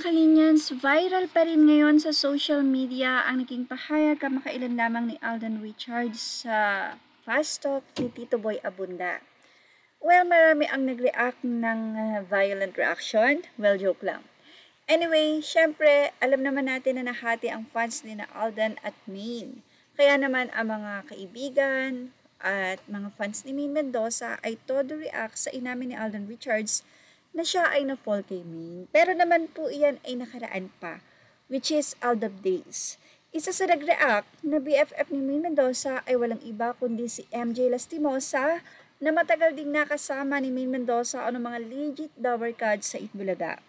Kalinyans, viral pa rin ngayon sa social media ang naging pahayag kamakailan lamang ni Alden Richards sa Fast Talk ni Tito Boy Abunda. Well, marami ang nag-react ng violent reaction. Well, joke lang. Anyway, syempre, alam naman natin na nahati ang fans ni na Alden at Maine. Kaya naman ang mga kaibigan at mga fans ni Maine Mendoza ay todo react sa inamin ni Alden Richards na siya ay na-fall kay Maine. Pero naman po iyan ay nakaraan pa, which is out of days. Isa sa nag-react na BFF ni Maine Mendoza ay walang iba kundi si MJ Lastimosa na matagal ding nakasama ni Maine Mendoza o ng mga legit lover cards sa Itbulaga.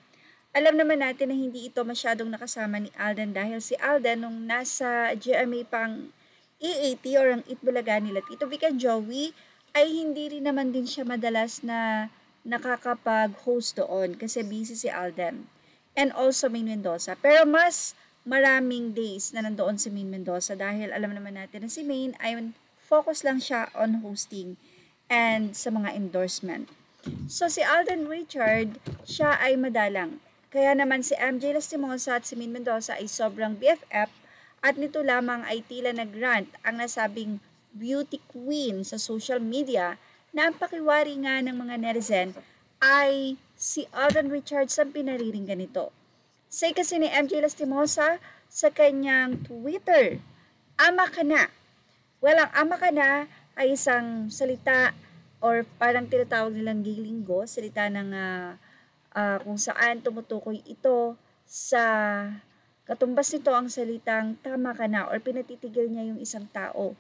Alam naman natin na hindi ito masyadong nakasama ni Alden dahil si Alden nung nasa GMA pang E80 or ang Itbulaga nila Tito Vic and Joey ay hindi rin naman din siya madalas na nakakapag-host doon kasi busy si Alden and also Maine Mendoza. Pero mas maraming days na nandoon si Maine Mendoza dahil alam naman natin na si Maine ay focus lang siya on hosting and sa mga endorsement. So si Alden Richard, siya ay madalang. Kaya naman si MJ Lastimosa at si Maine Mendoza ay sobrang BFF at nito lamang ay tila nag-rant ang nasabing beauty queen sa social media na ang pakiwari nga ng mga netizen ay si Alden Richards ang pinariringgan nito. Say kasi ni MJ Lastimosa sa kanyang Twitter, "Ama ka na." Well, ang ama ka na ay isang salita or parang tinatawag nilang gilinggo, salita ng kung saan tumutukoy ito sa katumbas nito ang salitang tama ka na or pinatitigil niya yung isang tao.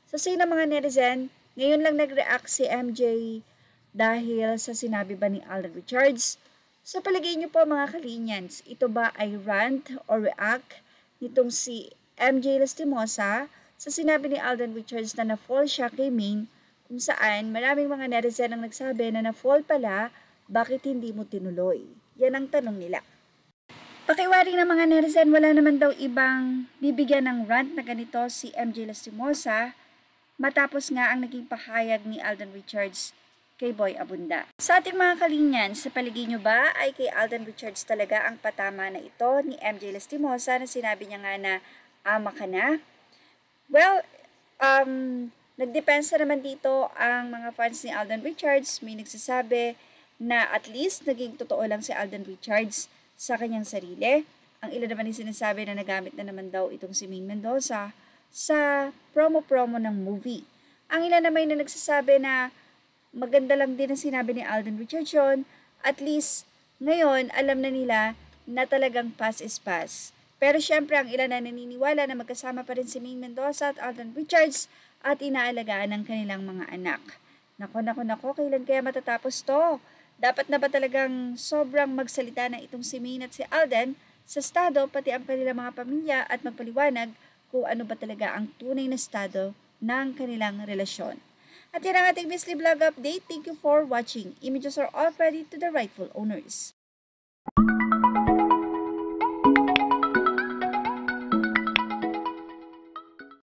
So say ng mga netizen, ngayon lang nag-react si MJ dahil sa sinabi ba ni Alden Richards? Sa palagay niyo po mga kalinyans, ito ba ay rant or react nitong si MJ Lastimosa sa sinabi ni Alden Richards na na-fall siya kay Maine kung saan maraming mga netizen ang nagsabi na na-fall pala, bakit hindi mo tinuloy? Yan ang tanong nila. Pakiwari ng mga netizen, wala naman daw ibang bibigyan ng rant na ganito si MJ Lastimosa matapos nga ang naging pahayag ni Alden Richards kay Boy Abunda. Sa ating mga kalinyan, sa paligid nyo ba ay kay Alden Richards talaga ang patama na ito ni MJ Lastimosa na sinabi niya nga na ama ka na? Well, nagdepensa naman dito ang mga fans ni Alden Richards. May nagsasabi na at least naging totoo lang si Alden Richards sa kanyang sarili. Ang ilan naman yung sinasabi na nagamit na naman daw itong si Maine Mendoza sa promo-promo ng movie. Ang ilan naman na nagsasabi na maganda lang din ang sinabi ni Alden Richards yun. At least, ngayon, alam na nila na talagang pass is pass. Pero syempre, ang ilan na naniniwala na magkasama pa rin si Maine Mendoza at Alden Richards at inaalagaan ng kanilang mga anak. Nako, kailan kaya matatapos to? Dapat na ba talagang sobrang magsalita na itong si Maine at si Alden sa estado, pati ang kanilang mga pamilya at magpaliwanag kung ano ba talaga ang tunay na estado ng kanilang relasyon. At yan ang ating Weekly Vlog Update. Thank you for watching. Images are all ready to the rightful owners.